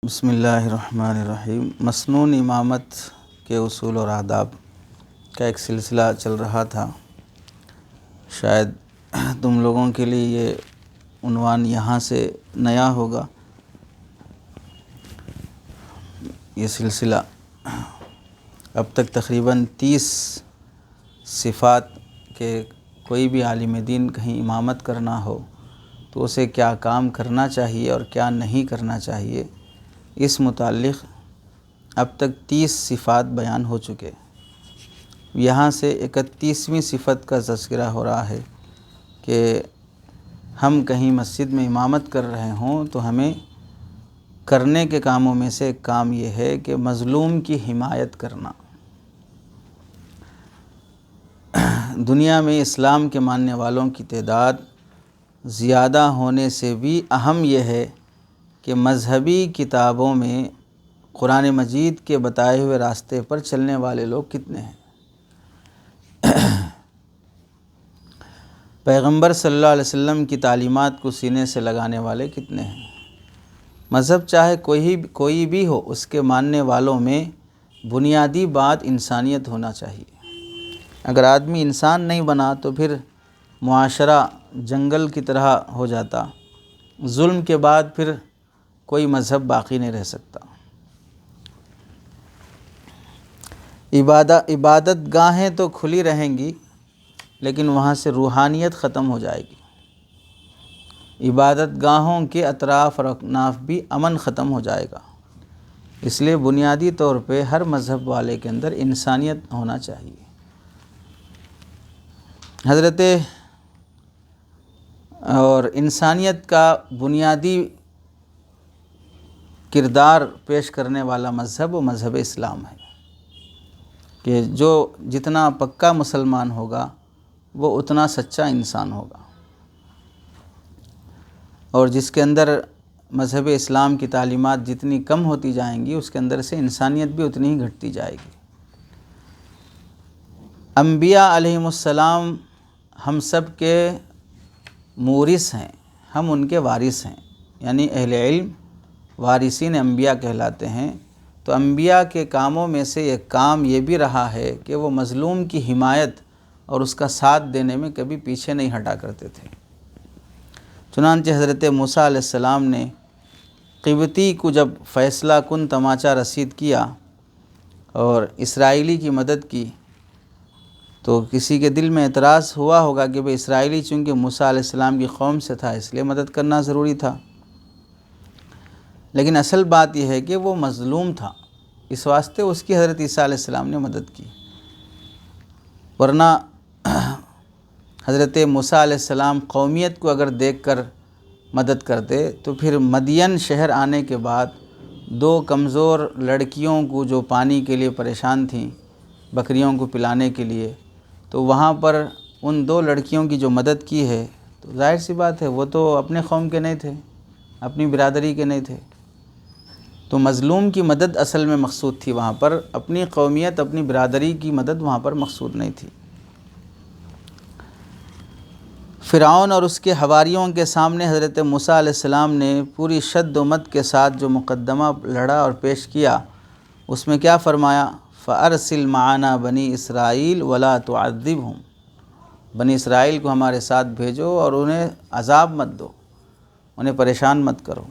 بسم اللہ الرحمن الرحیم۔ مسنون امامت کے اصول اور آداب کا ایک سلسلہ چل رہا تھا۔ شاید تم لوگوں کے لیے یہ عنوان یہاں سے نیا ہوگا۔ یہ سلسلہ اب تک تقریباً 30 صفات کے کوئی بھی عالم دین کہیں امامت کرنا ہو تو اسے کیا کام کرنا چاہیے اور کیا نہیں کرنا چاہیے، اس متعلق اب تک 30 صفات بیان ہو چکے۔ یہاں سے 31ویں صفت کا تذکرہ ہو رہا ہے کہ ہم کہیں مسجد میں امامت کر رہے ہوں تو ہمیں کرنے کے کاموں میں سے ایک کام یہ ہے کہ مظلوم کی حمایت کرنا۔ دنیا میں اسلام کے ماننے والوں کی تعداد زیادہ ہونے سے بھی اہم یہ ہے کہ مذہبی کتابوں میں قرآن مجید کے بتائے ہوئے راستے پر چلنے والے لوگ کتنے ہیں۔ پیغمبر صلی اللہ علیہ وسلم کی تعلیمات کو سینے سے لگانے والے کتنے ہیں۔ مذہب چاہے کوئی بھی ہو، اس کے ماننے والوں میں بنیادی بات انسانیت ہونا چاہیے۔ اگر آدمی انسان نہیں بنا تو پھر معاشرہ جنگل کی طرح ہو جاتا۔ ظلم کے بعد پھر کوئی مذہب باقی نہیں رہ سکتا۔ عبادت گاہیں تو کھلی رہیں گی لیکن وہاں سے روحانیت ختم ہو جائے گی۔ عبادت گاہوں کے اطراف اور اکناف بھی امن ختم ہو جائے گا۔ اس لیے بنیادی طور پہ ہر مذہب والے کے اندر انسانیت ہونا چاہیے۔ اور انسانیت کا بنیادی کردار پیش کرنے والا مذہب وہ مذہب اسلام ہے کہ جو جتنا پکا مسلمان ہوگا وہ اتنا سچا انسان ہوگا، اور جس کے اندر مذہب اسلام کی تعلیمات جتنی کم ہوتی جائیں گی اس کے اندر سے انسانیت بھی اتنی ہی گھٹتی جائے گی۔ انبیاء علیہم السلام ہم سب کے مورث ہیں، ہم ان کے وارث ہیں، یعنی اہل علم وارثین انبیاء کہلاتے ہیں۔ تو انبیاء کے کاموں میں سے ایک کام یہ بھی رہا ہے کہ وہ مظلوم کی حمایت اور اس کا ساتھ دینے میں کبھی پیچھے نہیں ہٹا کرتے تھے۔ چنانچہ حضرت موسیٰ علیہ السلام نے قبطی کو جب فیصلہ کن تماچا رسید کیا اور اسرائیلی کی مدد کی تو کسی کے دل میں اعتراض ہوا ہوگا کہ بھئی اسرائیلی چونکہ موسیٰ علیہ السلام کی قوم سے تھا اس لیے مدد کرنا ضروری تھا، لیکن اصل بات یہ ہے کہ وہ مظلوم تھا، اس واسطے اس کی حضرت عیسیٰ علیہ السلام نے مدد کی۔ ورنہ حضرت موسیٰ علیہ السلام قومیت کو اگر دیکھ کر مدد کرتے تو پھر مدین شہر آنے کے بعد 2 کمزور لڑکیوں کو جو پانی کے لیے پریشان تھیں بکریوں کو پلانے کے لیے، تو وہاں پر ان 2 لڑکیوں کی جو مدد کی ہے تو ظاہر سی بات ہے وہ تو اپنے قوم کے نہیں تھے، اپنی برادری کے نہیں تھے۔ تو مظلوم کی مدد اصل میں مقصود تھی، وہاں پر اپنی قومیت اپنی برادری کی مدد وہاں پر مقصود نہیں تھی۔ فرعون اور اس کے حواریوں کے سامنے حضرت موسیٰ علیہ السلام نے پوری شد و مد کے ساتھ جو مقدمہ لڑا اور پیش کیا اس میں کیا فرمایا؟ فَأَرْسِلْ مَعَنَا بَنِي إِسْرَائِيلَ وَلَا تُعَذِّبْهُمْ، بنی اسرائیل کو ہمارے ساتھ بھیجو اور انہیں عذاب مت دو، انہیں پریشان مت کرو۔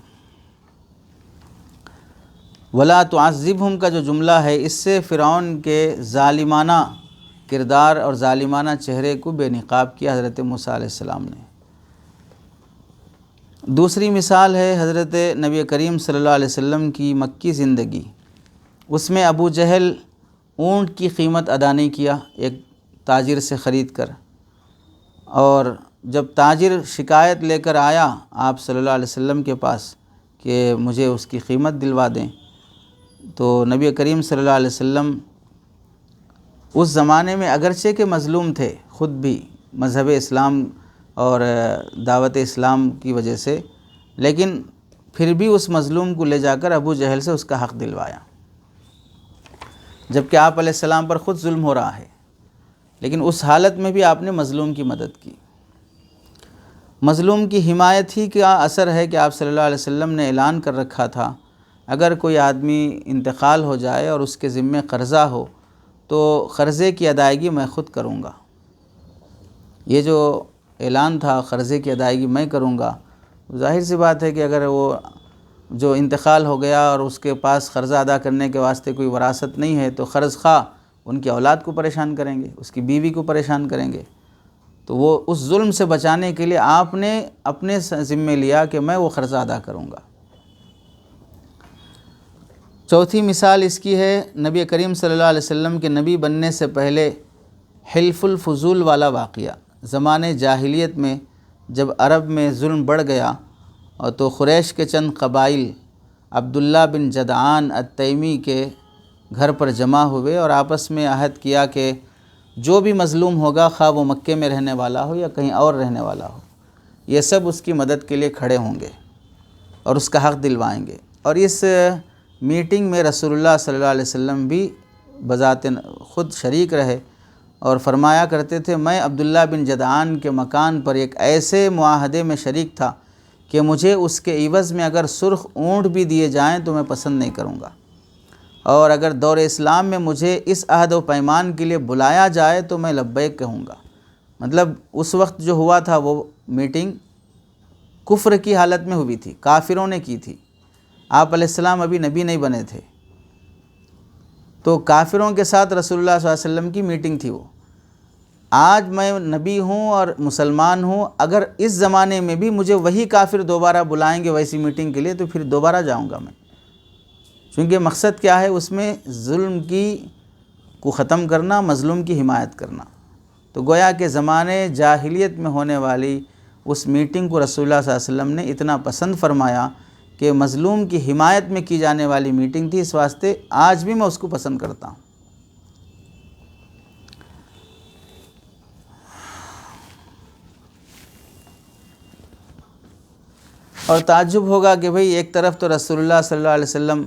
وَلَا تُعَذِّبْهُمْ کا جو جملہ ہے اس سے فرعون کے ظالمانہ کردار اور ظالمانہ چہرے کو بے نقاب کیا حضرت موسیٰ علیہ السلام نے۔ دوسری مثال ہے حضرت نبی کریم صلی اللہ علیہ وسلم کی مکی زندگی۔ اس میں ابو جہل اونٹ کی قیمت ادا نہیں کیا ایک تاجر سے خرید کر، اور جب تاجر شکایت لے کر آیا آپ صلی اللہ علیہ وسلم کے پاس کہ مجھے اس کی قیمت دلوا دیں، تو نبی کریم صلی اللہ علیہ وسلم اس زمانے میں اگرچہ کہ مظلوم تھے خود بھی مذہب اسلام اور دعوت اسلام کی وجہ سے، لیکن پھر بھی اس مظلوم کو لے جا کر ابو جہل سے اس کا حق دلوایا، جبکہ آپ علیہ السلام پر خود ظلم ہو رہا ہے، لیکن اس حالت میں بھی آپ نے مظلوم کی مدد کی۔ مظلوم کی حمایت ہی کا اثر ہے کہ آپ صلی اللہ علیہ وسلم نے اعلان کر رکھا تھا اگر کوئی آدمی انتقال ہو جائے اور اس کے ذمے قرضہ ہو تو قرضے کی ادائیگی میں خود کروں گا۔ یہ جو اعلان تھا قرضے کی ادائیگی میں کروں گا، ظاہر سی بات ہے کہ اگر وہ جو انتقال ہو گیا اور اس کے پاس قرضہ ادا کرنے کے واسطے کوئی وراثت نہیں ہے تو قرض خواہ ان کی اولاد کو پریشان کریں گے، اس کی بیوی کو پریشان کریں گے۔ تو وہ اس ظلم سے بچانے کے لیے آپ نے اپنے ذمے لیا کہ میں وہ قرضہ ادا کروں گا۔ چوتھی مثال اس کی ہے نبی کریم صلی اللہ علیہ وسلم کے نبی بننے سے پہلے حلف الفضول والا واقعہ۔ زمانے جاہلیت میں جب عرب میں ظلم بڑھ گیا اور تو قریش کے چند قبائل عبداللہ بن جدعان التیمی کے گھر پر جمع ہوئے اور آپس میں عہد کیا کہ جو بھی مظلوم ہوگا خواہ وہ مکے میں رہنے والا ہو یا کہیں اور رہنے والا ہو، یہ سب اس کی مدد کے لیے کھڑے ہوں گے اور اس کا حق دلوائیں گے۔ اور اس میٹنگ میں رسول اللہ صلی اللہ علیہ وسلم بھی بذات خود شریک رہے اور فرمایا کرتے تھے، میں عبداللہ بن جدعان کے مکان پر ایک ایسے معاہدے میں شریک تھا کہ مجھے اس کے عوض میں اگر سرخ اونٹ بھی دیے جائیں تو میں پسند نہیں کروں گا، اور اگر دور اسلام میں مجھے اس عہد و پیمان کے لیے بلایا جائے تو میں لبیک کہوں گا۔ مطلب اس وقت جو ہوا تھا وہ میٹنگ کفر کی حالت میں ہوئی تھی، کافروں نے کی تھی، آپ علیہ السلام ابھی نبی نہیں بنے تھے، تو کافروں کے ساتھ رسول اللہ صلی اللہ علیہ وسلم کی میٹنگ تھی۔ وہ آج میں نبی ہوں اور مسلمان ہوں، اگر اس زمانے میں بھی مجھے وہی کافر دوبارہ بلائیں گے ویسی میٹنگ کے لیے تو پھر دوبارہ جاؤں گا میں، چونکہ مقصد کیا ہے اس میں ظلم کو ختم کرنا، مظلوم کی حمایت کرنا۔ تو گویا کہ زمانے جاہلیت میں ہونے والی اس میٹنگ کو رسول اللہ صلی اللہ علیہ وسلم نے اتنا پسند فرمایا کہ مظلوم کی حمایت میں کی جانے والی میٹنگ تھی، اس واسطے آج بھی میں اس کو پسند کرتا ہوں۔ اور تعجب ہوگا کہ بھئی ایک طرف تو رسول اللہ صلی اللہ علیہ وسلم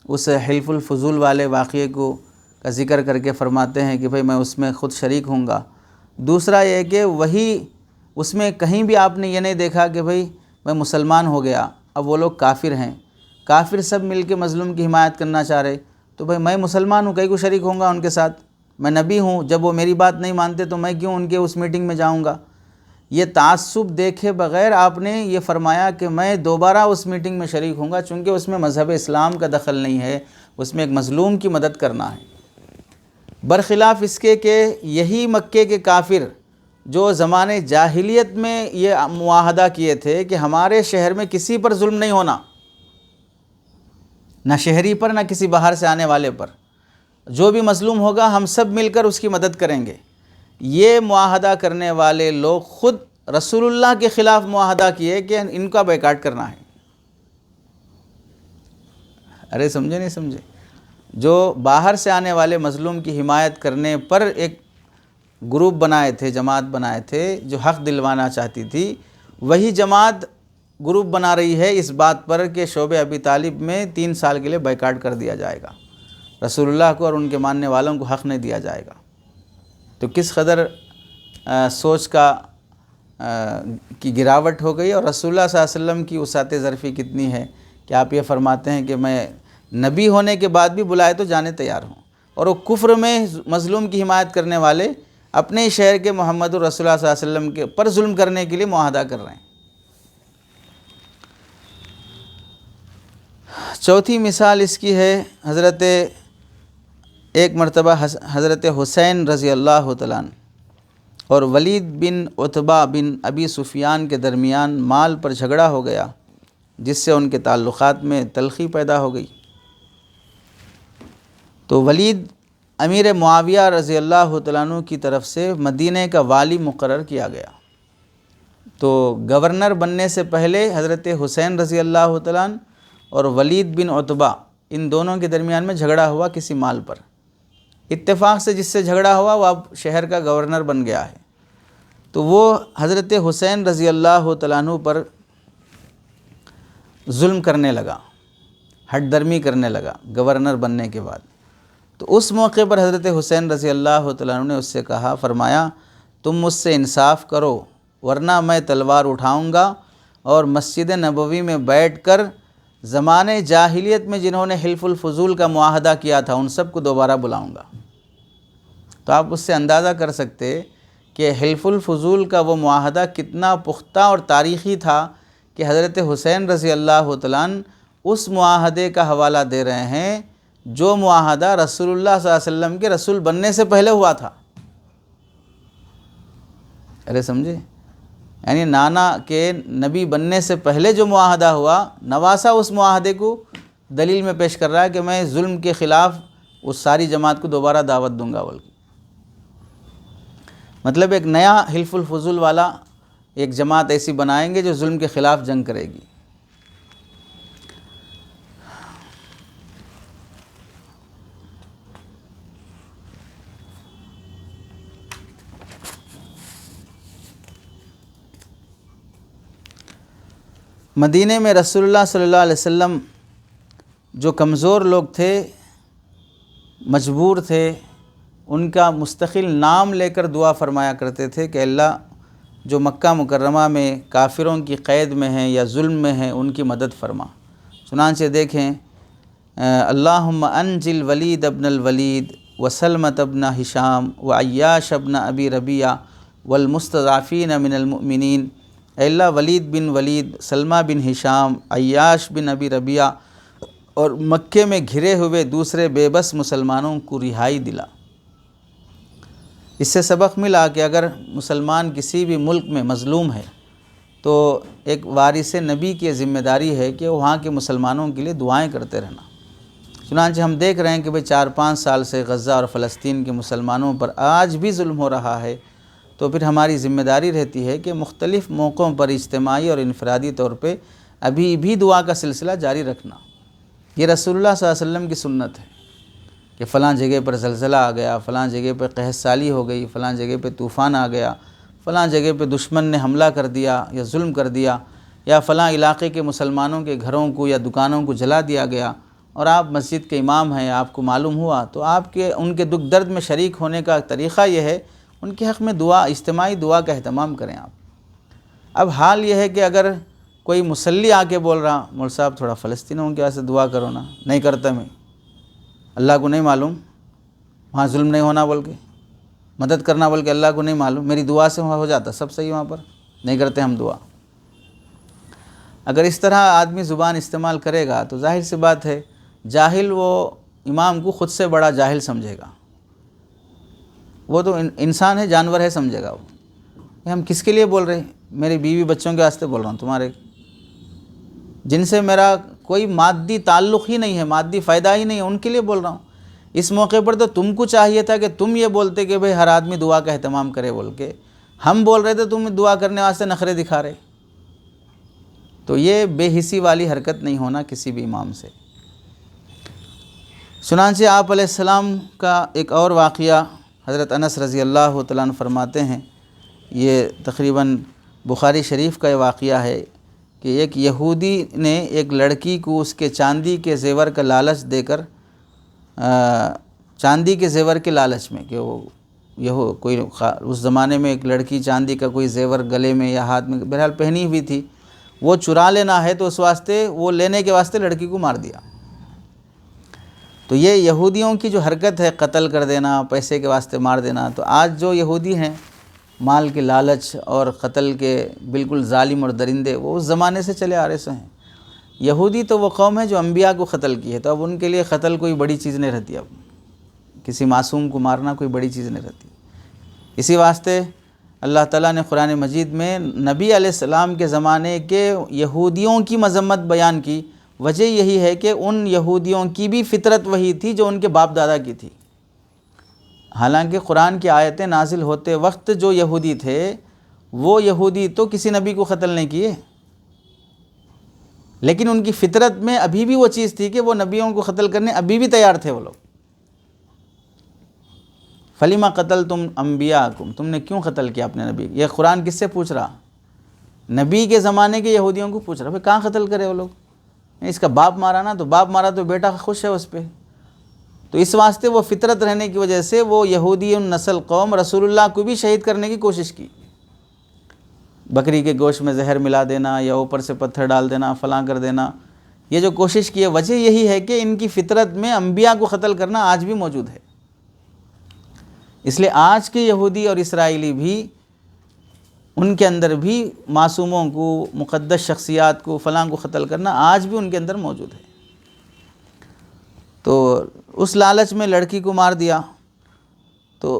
اس حلف الفضول والے واقعے کا ذکر کر کے فرماتے ہیں کہ بھئی میں اس میں خود شریک ہوں گا، دوسرا یہ کہ وہی اس میں کہیں بھی آپ نے یہ نہیں دیکھا کہ بھئی میں مسلمان ہو گیا، اب وہ لوگ کافر ہیں، کافر سب مل کے مظلوم کی حمایت کرنا چاہ رہے، تو بھئی میں مسلمان ہوں، کہیں کو شریک ہوں گا ان کے ساتھ، میں نبی ہوں، جب وہ میری بات نہیں مانتے تو میں کیوں ان کے اس میٹنگ میں جاؤں گا۔ یہ تعصب دیکھے بغیر آپ نے یہ فرمایا کہ میں دوبارہ اس میٹنگ میں شریک ہوں گا، چونکہ اس میں مذہب اسلام کا دخل نہیں ہے، اس میں ایک مظلوم کی مدد کرنا ہے۔ برخلاف اس کے کہ یہی مکے کے کافر جو زمانے جاہلیت میں یہ معاہدہ کیے تھے کہ ہمارے شہر میں کسی پر ظلم نہیں ہونا، نہ شہری پر نہ کسی باہر سے آنے والے پر، جو بھی مظلوم ہوگا ہم سب مل کر اس کی مدد کریں گے، یہ معاہدہ کرنے والے لوگ خود رسول اللہ کے خلاف معاہدہ کیے کہ ان کا بیکاٹ کرنا ہے۔ ارے سمجھے نہیں سمجھے؟ جو باہر سے آنے والے مظلوم کی حمایت کرنے پر ایک گروپ بنائے تھے، جماعت بنائے تھے جو حق دلوانا چاہتی تھی، وہی جماعت گروپ بنا رہی ہے اس بات پر کہ شعبہ ابی طالب میں 3 سال کے لیے بیکاٹ کر دیا جائے گا، رسول اللہ کو اور ان کے ماننے والوں کو حق نہیں دیا جائے گا۔ تو کس قدر سوچ کی گراوٹ ہو گئی، اور رسول اللہ صلی اللہ علیہ وسلم کی وسعت ظرفی کتنی ہے کہ آپ یہ فرماتے ہیں کہ میں نبی ہونے کے بعد بھی بلائے تو جانے تیار ہوں، اور وہ کفر میں مظلوم کی حمایت کرنے والے اپنے شہر کے محمد الرسول اللہ صلی اللہ علیہ وسلم کے پر ظلم کرنے کے لیے معاہدہ کر رہے ہیں۔ چوتھی مثال اس کی ہے ایک مرتبہ حضرت حسین رضی اللہ تعالیٰ عنہ اور ولید بن عتبہ بن ابی سفیان کے درمیان مال پر جھگڑا ہو گیا، جس سے ان کے تعلقات میں تلخی پیدا ہو گئی۔ تو ولید امیر معاویہ رضی اللہ تعالیٰ عنہ کی طرف سے مدینہ کا والی مقرر کیا گیا، تو گورنر بننے سے پہلے حضرت حسین رضی اللہ تعالیٰ عنہ اور ولید بن عتبہ ان دونوں کے درمیان میں جھگڑا ہوا کسی مال پر، اتفاق سے جس سے جھگڑا ہوا وہ اب شہر کا گورنر بن گیا ہے، تو وہ حضرت حسین رضی اللہ تعالیٰ عنہ پر ظلم کرنے لگا، ہٹ درمی کرنے لگا گورنر بننے کے بعد۔ تو اس موقع پر حضرت حسین رضی اللہ تعالیٰ عنہ نے اس سے کہا، فرمایا تم مجھ سے انصاف کرو ورنہ میں تلوار اٹھاؤں گا اور مسجد نبوی میں بیٹھ کر زمانے جاہلیت میں جنہوں نے حلف الفضول کا معاہدہ کیا تھا ان سب کو دوبارہ بلاؤں گا۔ تو آپ اس سے اندازہ کر سکتے کہ حلف الفضول کا وہ معاہدہ کتنا پختہ اور تاریخی تھا کہ حضرت حسین رضی اللہ تعالیٰ عنہ اس معاہدے کا حوالہ دے رہے ہیں جو معاہدہ رسول اللہ صلی اللہ علیہ وسلم کے رسول بننے سے پہلے ہوا تھا۔ ارے سمجھے، یعنی نانا کے نبی بننے سے پہلے جو معاہدہ ہوا، نواسا اس معاہدے کو دلیل میں پیش کر رہا ہے کہ میں ظلم کے خلاف اس ساری جماعت کو دوبارہ دعوت دوں گا بلکہ، مطلب ایک نیا حلف الفضول والا ایک جماعت ایسی بنائیں گے جو ظلم کے خلاف جنگ کرے گی۔ مدینے میں رسول اللہ صلی اللہ علیہ وسلم جو کمزور لوگ تھے، مجبور تھے، ان کا مستقل نام لے کر دعا فرمایا کرتے تھے کہ اللہ جو مکہ مکرمہ میں کافروں کی قید میں ہیں یا ظلم میں ہیں ان کی مدد فرما۔ چنانچہ دیکھیں اللہم انجل ولید ابن الولید وسلمۃ ابن ہشام وعیاش ابن ابی ربیعہ والمستضعفین من المؤمنین، اے اللہ ولید بن ولید، سلمہ بن ہشام، عیاش بن ابی ربیعہ اور مکے میں گھرے ہوئے دوسرے بے بس مسلمانوں کو رہائی دلا۔ اس سے سبق ملا کہ اگر مسلمان کسی بھی ملک میں مظلوم ہے تو ایک وارث نبی کی ذمہ داری ہے کہ وہاں کے مسلمانوں کے لیے دعائیں کرتے رہنا۔ چنانچہ ہم دیکھ رہے ہیں کہ 4-5 سال سے غزہ اور فلسطین کے مسلمانوں پر آج بھی ظلم ہو رہا ہے، تو پھر ہماری ذمہ داری رہتی ہے کہ مختلف موقعوں پر اجتماعی اور انفرادی طور پہ ابھی بھی دعا کا سلسلہ جاری رکھنا۔ یہ رسول اللہ صلی اللہ علیہ وسلم کی سنت ہے کہ فلاں جگہ پر زلزلہ آ گیا، فلاں جگہ پہ قحط سالی ہو گئی، فلاں جگہ پہ طوفان آ گیا، فلاں جگہ پہ دشمن نے حملہ کر دیا یا ظلم کر دیا، یا فلاں علاقے کے مسلمانوں کے گھروں کو یا دکانوں کو جلا دیا گیا، اور آپ مسجد کے امام ہیں، آپ کو معلوم ہوا، تو آپ کے ان کے دکھ درد میں شریک ہونے کا طریقہ یہ ہے ان کے حق میں دعا، اجتماعی دعا کا اہتمام کریں آپ۔ اب حال یہ ہے کہ اگر کوئی مصلی آ کے بول رہا مول صاحب تھوڑا فلسطینیوں کے واسطے دعا کرو نا، نہیں کرتا میں، اللہ کو نہیں معلوم وہاں ظلم نہیں ہونا بول کے، مدد کرنا بول کے اللہ کو نہیں معلوم، میری دعا سے ہو جاتا سب صحیح، وہاں پر نہیں کرتے ہم دعا۔ اگر اس طرح آدمی زبان استعمال کرے گا تو ظاہر سی بات ہے جاہل وہ امام کو خود سے بڑا جاہل سمجھے گا، وہ تو انسان ہے، جانور ہے سمجھے گا وہ۔ ہم کس کے لیے بول رہے ہیں؟ میری بیوی بچوں کے واسطے بول رہا ہوں، تمہارے جن سے میرا کوئی مادی تعلق ہی نہیں ہے، مادی فائدہ ہی نہیں ہے، ان کے لیے بول رہا ہوں۔ اس موقع پر تو تم کو چاہیے تھا کہ تم یہ بولتے کہ بھئی ہر آدمی دعا کا اہتمام کرے بول کے، ہم بول رہے تھے تم دعا کرنے واسطے نخرے دکھا رہے۔ تو یہ بے حسی والی حرکت نہیں ہونا کسی بھی امام سے۔ چنانچہ آپ علیہ السلام کا ایک اور واقعہ حضرت انس رضی اللہ تعالیٰ عنہ فرماتے ہیں، یہ تقریباً بخاری شریف کا یہ واقعہ ہے کہ ایک یہودی نے ایک لڑکی کو اس کے چاندی کے زیور کا لالچ دے کر، چاندی کے زیور کے لالچ میں، کہ وہ کوئی اس زمانے میں ایک لڑکی چاندی کا کوئی زیور گلے میں یا ہاتھ میں بہرحال پہنی ہوئی تھی، وہ چرا لینا ہے تو اس واسطے وہ لینے کے واسطے لڑکی کو مار دیا۔ تو یہ یہودیوں کی جو حرکت ہے، قتل کر دینا، پیسے کے واسطے مار دینا، تو آج جو یہودی ہیں مال کے لالچ اور قتل کے بالکل ظالم اور درندے، وہ اس زمانے سے چلے آ رہے سے ہیں۔ یہودی تو وہ قوم ہے جو انبیاء کو قتل کی ہے، تو اب ان کے لیے قتل کوئی بڑی چیز نہیں رہتی، اب کسی معصوم کو مارنا کوئی بڑی چیز نہیں رہتی۔ اسی واسطے اللہ تعالیٰ نے قرآن مجید میں نبی علیہ السلام کے زمانے کے یہودیوں کی مذمت بیان کی، وجہ یہی ہے کہ ان یہودیوں کی بھی فطرت وہی تھی جو ان کے باپ دادا کی تھی۔ حالانکہ قرآن کی آیتیں نازل ہوتے وقت جو یہودی تھے، وہ یہودی تو کسی نبی کو قتل نہیں کیے، لیکن ان کی فطرت میں ابھی بھی وہ چیز تھی کہ وہ نبیوں کو قتل کرنے ابھی بھی تیار تھے وہ لوگ۔ فَلِمَ قَتَلْتُمْ أَنْبِيَاءَكُمْ، تم نے کیوں قتل کیا اپنے نبی؟ یہ قرآن کس سے پوچھ رہا؟ نبی کے زمانے کے یہودیوں کو پوچھ رہا، بھئی کہاں قتل کرے وہ لوگ؟ اس کا باپ مارا نا، تو باپ مارا تو بیٹا خوش ہے اس پہ۔ تو اس واسطے وہ فطرت رہنے کی وجہ سے وہ یہودی نسل قوم رسول اللہ کو بھی شہید کرنے کی کوشش کی، بکری کے گوشت میں زہر ملا دینا یا اوپر سے پتھر ڈال دینا، فلاں کر دینا، یہ جو کوشش کی ہے وجہ یہی ہے کہ ان کی فطرت میں انبیاء کو قتل کرنا آج بھی موجود ہے، اس لیے آج کے یہودی اور اسرائیلی بھی ان کے اندر بھی معصوموں کو، مقدس شخصیات کو، فلاں کو قتل کرنا آج بھی ان کے اندر موجود ہے۔ تو اس لالچ میں لڑکی کو مار دیا، تو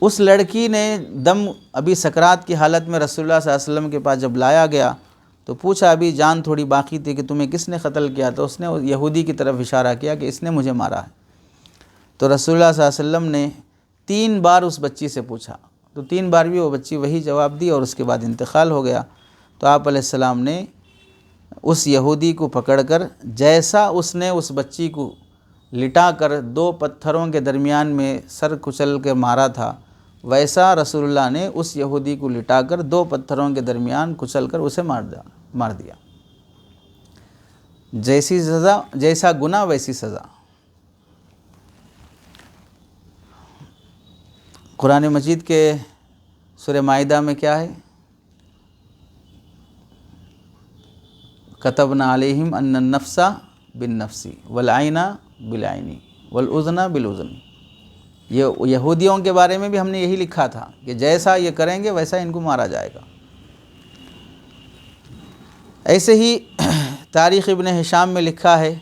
اس لڑکی نے دم ابھی سکرات کی حالت میں رسول اللہ صلی اللہ علیہ وسلم کے پاس جب لایا گیا تو پوچھا ابھی جان تھوڑی باقی تھی کہ تمہیں کس نے قتل کیا؟ تو اس نے یہودی کی طرف اشارہ کیا کہ اس نے مجھے مارا ہے۔ تو رسول اللہ صلی اللہ علیہ وسلم نے 3 بار اس بچی سے پوچھا، تو 3 بار بھی وہ بچی وہی جواب دی اور اس کے بعد انتقال ہو گیا۔ تو آپ علیہ السلام نے اس یہودی کو پکڑ کر جیسا اس نے اس بچی کو لٹا کر 2 پتھروں کے درمیان میں سر کچل کے مارا تھا، ویسا رسول اللہ نے اس یہودی کو لٹا کر 2 پتھروں کے درمیان کچل کر اسے مار دیا۔ جیسی سزا، جیسا گناہ ویسی سزا۔ قرآن مجید کے سورہ مائدہ میں کیا ہے؟ کتبنا علیہم ان النفس بالنفس والعین بالعین والاذن بالاذن۔ یہ یہودیوں کے بارے میں بھی ہم نے یہی لکھا تھا کہ جیسا یہ کریں گے ویسا ان کو مارا جائے گا۔ ایسے ہی تاریخ ابن ہشام میں لکھا ہے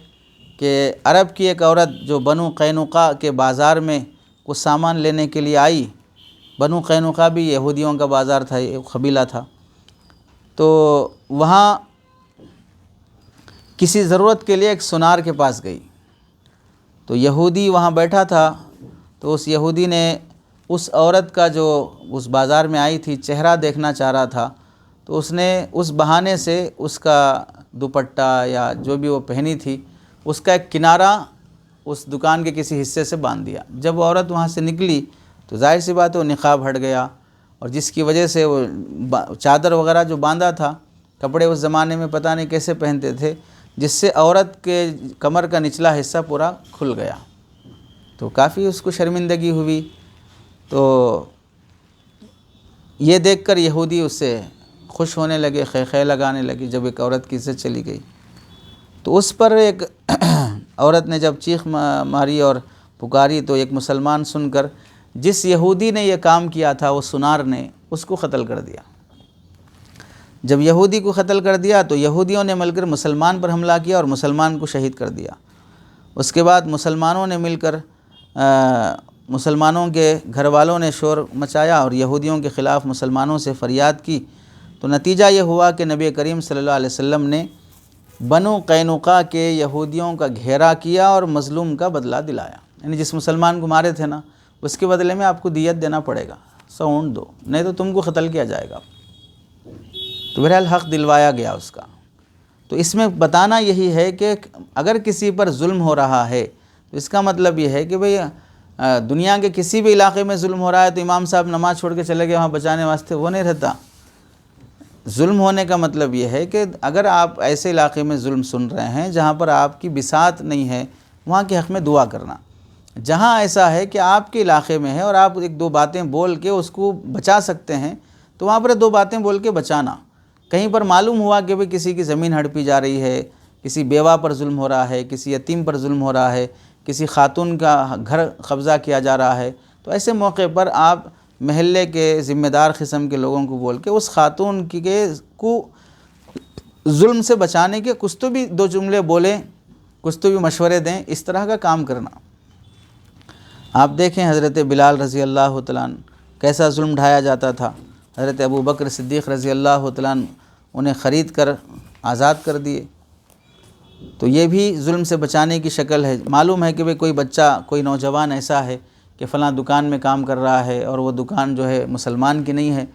کہ عرب کی ایک عورت جو بنو قینقاع کے بازار میں کچھ سامان لینے کے لیے آئی، بنو قینقاع بھی یہودیوں کا بازار تھا، ایک قبیلہ تھا، تو وہاں کسی ضرورت کے لیے ایک سونار کے پاس گئی، تو یہودی وہاں بیٹھا تھا، تو اس یہودی نے اس عورت کا جو اس بازار میں آئی تھی چہرہ دیکھنا چاہ رہا تھا، تو اس نے اس بہانے سے اس کا دوپٹہ یا جو بھی وہ پہنی تھی اس کا ایک کنارہ اس دکان کے کسی حصے سے باندھ دیا۔ جب وہ عورت وہاں سے نکلی تو ظاہر سی بات ہے وہ نقاب ہٹ گیا، اور جس کی وجہ سے وہ چادر وغیرہ جو باندھا تھا، کپڑے اس زمانے میں پتہ نہیں کیسے پہنتے تھے، جس سے عورت کے کمر کا نچلا حصہ پورا کھل گیا، تو کافی اس کو شرمندگی ہوئی۔ تو یہ دیکھ کر یہودی اس سے خوش ہونے لگے، خے لگانے لگی جب ایک عورت کی عزت چلی گئی۔ تو اس پر ایک عورت نے جب چیخ ماری اور پکاری تو ایک مسلمان سن کر جس یہودی نے یہ کام کیا تھا وہ سونار نے اس کو قتل کر دیا۔ جب یہودی کو قتل کر دیا تو یہودیوں نے مل کر مسلمان پر حملہ کیا اور مسلمان کو شہید کر دیا۔ اس کے بعد مسلمانوں نے مل کر مسلمانوں کے گھر والوں نے شور مچایا اور یہودیوں کے خلاف مسلمانوں سے فریاد کی، تو نتیجہ یہ ہوا کہ نبی کریم صلی اللہ علیہ وسلم نے بنو قینقاع کے یہودیوں کا گھیرا کیا اور مظلوم کا بدلہ دلایا، یعنی جس مسلمان کو مارے تھے نا اس کے بدلے میں آپ کو دیت دینا پڑے گا، 100 اونٹ دو، نہیں تو تم کو قتل کیا جائے گا۔ تو بہرحال حق دلوایا گیا اس کا۔ تو اس میں بتانا یہی ہے کہ اگر کسی پر ظلم ہو رہا ہے تو اس کا مطلب یہ ہے کہ بھئی دنیا کے کسی بھی علاقے میں ظلم ہو رہا ہے تو امام صاحب نماز چھوڑ کے چلے گئے وہاں بچانے واسطے، وہ نہیں رہتا۔ ظلم ہونے کا مطلب یہ ہے کہ اگر آپ ایسے علاقے میں ظلم سن رہے ہیں جہاں پر آپ کی بساط نہیں ہے، وہاں کے حق میں دعا کرنا۔ جہاں ایسا ہے کہ آپ کے علاقے میں ہے اور آپ 1-2 باتیں بول کے اس کو بچا سکتے ہیں تو وہاں پر 2 باتیں بول کے بچانا۔ کہیں پر معلوم ہوا کہ بھئی کسی کی زمین ہڑپی جا رہی ہے، کسی بیوہ پر ظلم ہو رہا ہے، کسی یتیم پر ظلم ہو رہا ہے، کسی خاتون کا گھر قبضہ کیا جا رہا ہے، تو ایسے موقع پر آپ محلے کے ذمہ دار قسم کے لوگوں کو بول کے اس خاتون کو ظلم سے بچانے کے کچھ تو بھی 2 جملے بولیں، کچھ تو بھی مشورے دیں، اس طرح کا کام کرنا۔ آپ دیکھیں حضرت بلال رضی اللہ تعالیٰ عنہ کیسا ظلم ڈھایا جاتا تھا، حضرت ابو بکر صدیق رضی اللہ تعالیٰ عنہ انہیں خرید کر آزاد کر دیے، تو یہ بھی ظلم سے بچانے کی شکل ہے۔ معلوم ہے کہ بھئی کوئی بچہ، کوئی نوجوان ایسا ہے کہ فلاں دکان میں کام کر رہا ہے اور وہ دکان جو ہے مسلمان کی نہیں ہے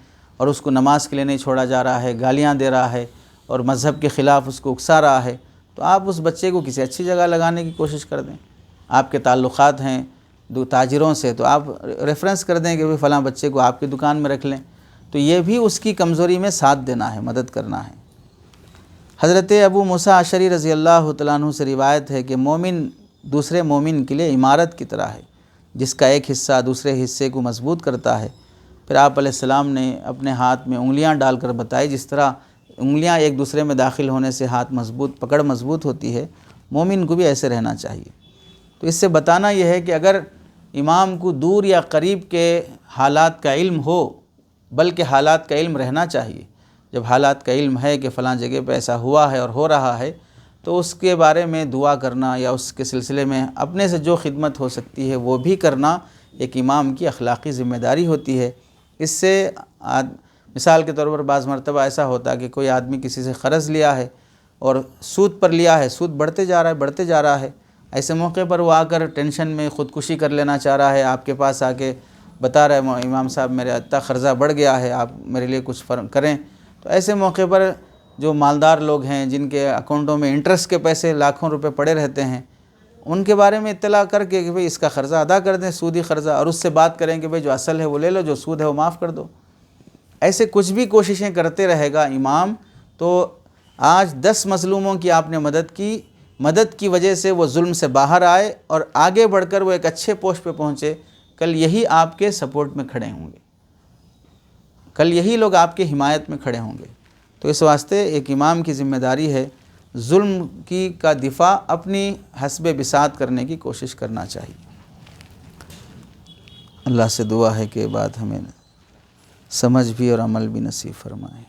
اور اس کو نماز کے لیے نہیں چھوڑا جا رہا ہے، گالیاں دے رہا ہے اور مذہب کے خلاف اس کو اکسا رہا ہے، تو آپ اس بچے کو کسی اچھی جگہ لگانے کی کوشش کر دیں۔ آپ کے تعلقات ہیں تاجروں سے تو آپ ریفرنس کر دیں کہ بھئی فلاں بچے کو آپ کی دکان میں رکھ لیں، تو یہ بھی اس کی کمزوری میں ساتھ دینا ہے، مدد کرنا ہے۔ حضرت ابو موسیٰ اشعری رضی اللہ تعالیٰ عنہ سے روایت ہے کہ مومن دوسرے مومن کے لیے عمارت کی طرح ہے، جس کا ایک حصہ دوسرے حصے کو مضبوط کرتا ہے۔ پھر آپ علیہ السلام نے اپنے ہاتھ میں انگلیاں ڈال کر بتائی جس طرح انگلیاں ایک دوسرے میں داخل ہونے سے ہاتھ مضبوط پکڑ مضبوط ہوتی ہے، مومن کو بھی ایسے رہنا چاہیے۔ تو اس سے بتانا یہ ہے کہ اگر امام کو دور یا قریب کے حالات کا علم ہو، بلکہ حالات کا علم رہنا چاہیے، جب حالات کا علم ہے کہ فلاں جگہ پہ ایسا ہوا ہے اور ہو رہا ہے تو اس کے بارے میں دعا کرنا یا اس کے سلسلے میں اپنے سے جو خدمت ہو سکتی ہے وہ بھی کرنا ایک امام کی اخلاقی ذمہ داری ہوتی ہے۔ اس سے مثال کے طور پر بعض مرتبہ ایسا ہوتا ہے کہ کوئی آدمی کسی سے قرض لیا ہے اور سود پر لیا ہے، سود بڑھتے جا رہا ہے، ایسے موقع پر وہ آ کر ٹینشن میں خودکشی کر لینا چاہ رہا ہے، آپ کے پاس آ کے بتا رہا ہے امام صاحب میرا اتنا قرضہ بڑھ گیا ہے، آپ میرے لیے کچھ کریں۔ تو ایسے موقع پر جو مالدار لوگ ہیں جن کے اکاؤنٹوں میں انٹرسٹ کے پیسے لاکھوں روپے پڑے رہتے ہیں، ان کے بارے میں اطلاع کر کے کہ بھئی اس کا قرضہ ادا کر دیں، سودی قرضہ، اور اس سے بات کریں کہ بھئی جو اصل ہے وہ لے لو، جو سود ہے وہ معاف کر دو۔ ایسے کچھ بھی کوششیں کرتے رہے گا امام، تو آج 10 مظلوموں کی آپ نے مدد کی وجہ سے وہ ظلم سے باہر آئے اور آگے بڑھ کر وہ ایک اچھے پوسٹ پہ پہنچے، کل یہی آپ کے سپورٹ میں کھڑے ہوں گے، کل یہی لوگ آپ کے حمایت میں کھڑے ہوں گے۔ تو اس واسطے ایک امام کی ذمہ داری ہے ظلم کا دفاع اپنی حسب بساط کرنے کی کوشش کرنا چاہیے۔ اللہ سے دعا ہے کہ یہ بات ہمیں سمجھ بھی اور عمل بھی نصیب فرمائے۔